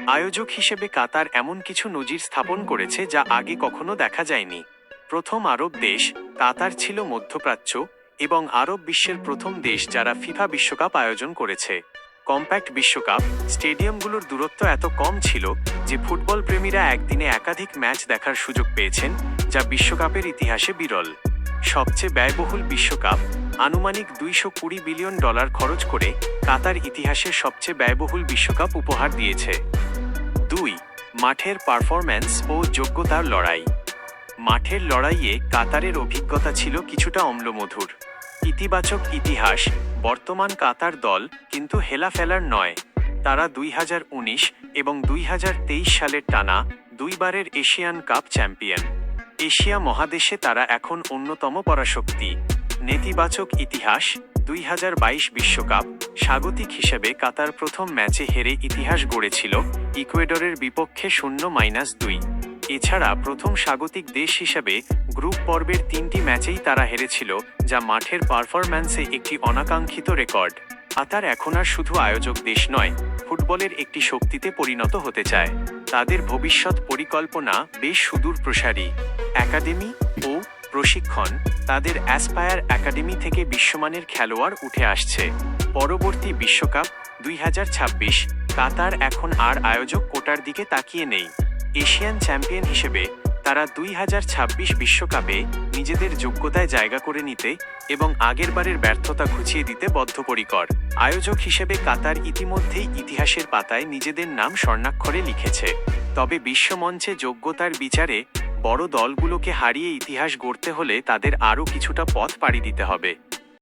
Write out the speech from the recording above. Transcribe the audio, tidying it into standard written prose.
আয়োজক হিসেবে কাতার এমন কিছু নজির স্থাপন করেছে যা আগে কখনো দেখা যায়নি। প্রথম আরব দেশ, কাতার ছিল মধ্যপ্রাচ্য এবং আরব বিশ্বের প্রথম দেশ যারা ফিফা বিশ্বকাপ আয়োজন করেছে। কম্প্যাক্ট বিশ্বকাপ, স্টেডিয়ামগুলোর দূরত্ব এত কম ছিল যে ফুটবল প্রেমীরা একদিনে একাধিক ম্যাচ দেখার সুযোগ পেয়েছেন, যা বিশ্বকাপের ইতিহাসে বিরল। সবচেয়ে ব্যয়বহুল বিশ্বকাপ, আনুমানিক $220 বিলিয়ন খরচ করে কাতার ইতিহাসের সবচেয়ে ব্যয়বহুল বিশ্বকাপ উপহার দিয়েছে। 2. মাঠের পারফরম্যান্স ও যোগ্যতার লড়াই। মাঠের লড়াইয়ে কাতারের অভিজ্ঞতা ছিল কিছুটা অম্লমধুর। ইতিবাচক ইতিহাস, বর্তমান কাতার দল কিন্তু হেলাফেলার নয়। তারা 2019 এবং 2023 সালের টানা দুইবারের এশিয়ান কাপ চ্যাম্পিয়ন। এশিয়া মহাদেশে তারা এখন অন্যতম পরাশক্তি। নেতিবাচক ইতিহাস, 2022 বিশ্বকাপ স্বাগতিক হিসেবে কাতার প্রথম ম্যাচে হেরে ইতিহাস গড়েছিল ইকুয়েডরের বিপক্ষে 0-2। এছাড়া প্রথম স্বাগতিক দেশ হিসেবে গ্রুপ পর্বের 3টি ম্যাচেই তারা হেরেছিল, যা মাঠের পারফরম্যান্সে একটি অনাকাঙ্ক্ষিত রেকর্ড। কাতার এখন আর শুধু আয়োজক দেশ নয়, ফুটবলের একটি শক্তিতে পরিণত হতে চায়। তাদের ভবিষ্যৎ পরিকল্পনা বেশ সুদূরপ্রসারী। একাডেমি ও প্রশিক্ষণ, তাদের অ্যাসপায়ার একাডেমি থেকে বিশ্বমানের খেলোয়াড় উঠে আসছে। পরবর্তী বিশ্বকাপ 2026, কাতার এখন আর আয়োজক কোটার দিকে তাকিয়ে নেই। এশিয়ান চ্যাম্পিয়ন হিসেবে তারা 2026 বিশ্বকাপে নিজেদের যোগ্যতায় জায়গা করে নিতে এবং আগেরবারের ব্যর্থতা ঘুচিয়ে দিতে বদ্ধপরিকর। আয়োজক হিসেবে কাতার ইতিমধ্যেই ইতিহাসের পাতায় নিজেদের নাম স্বর্ণাক্ষরে লিখেছে। তবে বিশ্বমঞ্চে যোগ্যতার বিচারে বড় দলগুলোকে হারিয়ে ইতিহাস গড়তে হলে তাদের আরও কিছুটা পথ পাড়ি দিতে হবে।